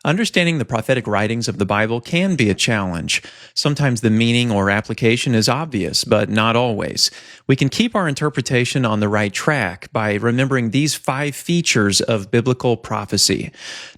Understanding the prophetic writings of the Bible can be a challenge. Sometimes the meaning or application is obvious, but not always. We can keep our interpretation on the right track by remembering these 5 features of biblical prophecy.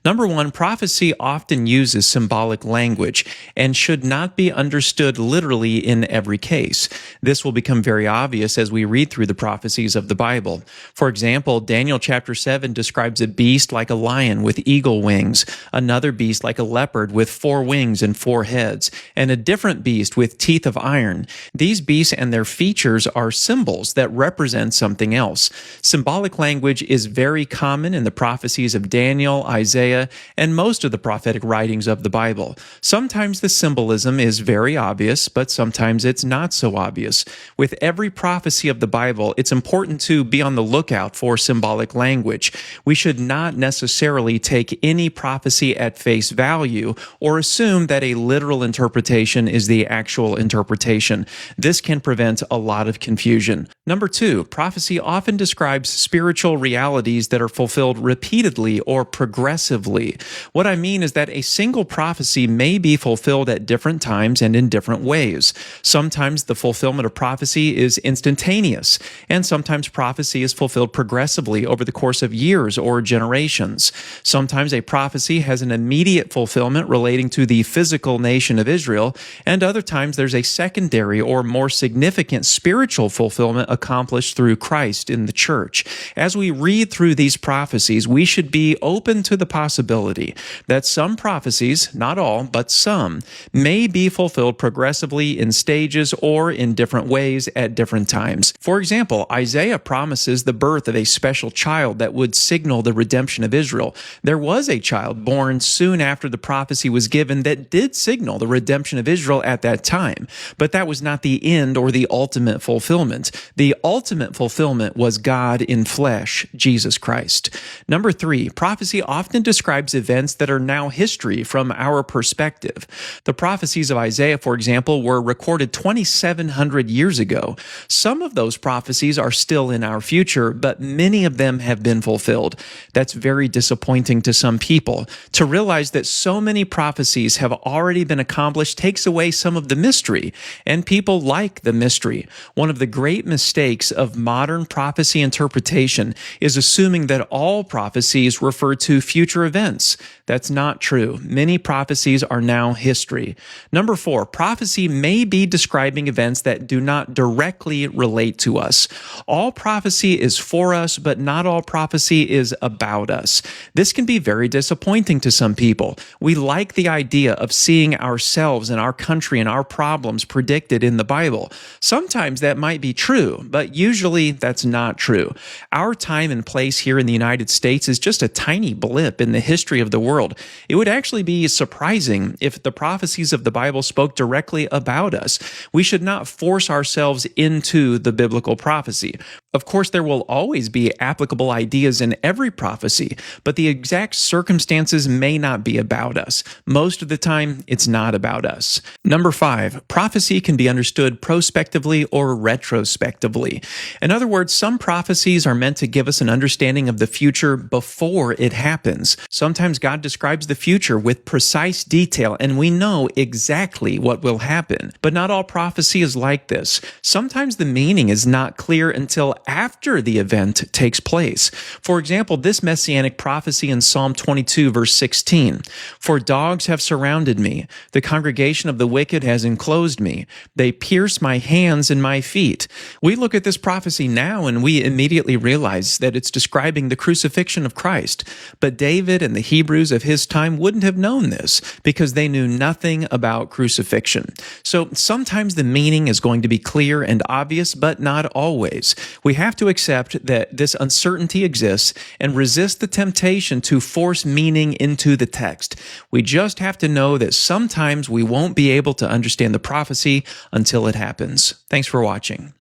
Number 1, prophecy often uses symbolic language and should not be understood literally in every case. This will become very obvious as we read through the prophecies of the Bible. For example, Daniel chapter 7 describes a beast like a lion with eagle wings, another beast like a leopard with 4 wings and 4 heads, and a different beast with teeth of iron. These beasts and their features are symbols that represent something else. Symbolic language is very common in the prophecies of Daniel, Isaiah, and most of the prophetic writings of the Bible. Sometimes the symbolism is very obvious, but sometimes it's not so obvious. With every prophecy of the Bible, it's important to be on the lookout for symbolic language. We should not necessarily take any prophecy at face value or assume that a literal interpretation is the actual interpretation. This can prevent a lot of confusion. Number 2, prophecy often describes spiritual realities that are fulfilled repeatedly or progressively. What I mean is that a single prophecy may be fulfilled at different times and in different ways. Sometimes the fulfillment of prophecy is instantaneous, and sometimes prophecy is fulfilled progressively over the course of years or generations. Sometimes a prophecy has an immediate fulfillment relating to the physical nation of Israel, and other times there's a secondary or more significant spiritual fulfillment accomplished through Christ in the church. As we read through these prophecies, we should be open to the possibility that some prophecies, not all, but some, may be fulfilled progressively in stages or in different ways at different times. For example, Isaiah promises the birth of a special child that would signal the redemption of Israel. There was a child born soon after the prophecy was given that did signal the redemption of Israel at that time, but that was not the end or the ultimate fulfillment. The ultimate fulfillment was God in flesh, Jesus Christ. Number 3, prophecy often describes events that are now history from our perspective. The prophecies of Isaiah, for example, were recorded 2,700 years ago. Some of those prophecies are still in our future, but many of them have been fulfilled. That's very disappointing to some people. To realize that so many prophecies have already been accomplished takes away some of the mystery, and people like the mystery. One of the great mistakes of modern prophecy interpretation is assuming that all prophecies refer to future events. That's not true. Many prophecies are now history. Number 4, prophecy may be describing events that do not directly relate to us. All prophecy is for us, but not all prophecy is about us. This can be very disappointing to some people. We like the idea of seeing ourselves and our country and our problems predicted in the Bible. Sometimes that might be true, but usually that's not true. Our time and place here in the United States is just a tiny blip in the history of the world. It would actually be surprising if the prophecies of the Bible spoke directly about us. We should not force ourselves into the biblical prophecy. Of course, there will always be applicable ideas in every prophecy, but the exact circumstances may not be about us. Most of the time, it's not about us. Number 5, prophecy can be understood prospectively or retrospectively. In other words, some prophecies are meant to give us an understanding of the future before it happens. Sometimes God describes the future with precise detail, and we know exactly what will happen. But not all prophecy is like this. Sometimes the meaning is not clear until after the event takes place. For example, this messianic prophecy in Psalm 22, verse 16, "For dogs have surrounded me. The congregation of the wicked has enclosed me. They pierce my hands and my feet." We look at this prophecy now and we immediately realize that it's describing the crucifixion of Christ. But David and the Hebrews of his time wouldn't have known this because they knew nothing about crucifixion. So sometimes the meaning is going to be clear and obvious, but not always. We have to accept that this uncertainty exists and resist the temptation to force meaning into the text. We just have to know that sometimes we won't be able to understand the prophecy until it happens. Thanks for watching.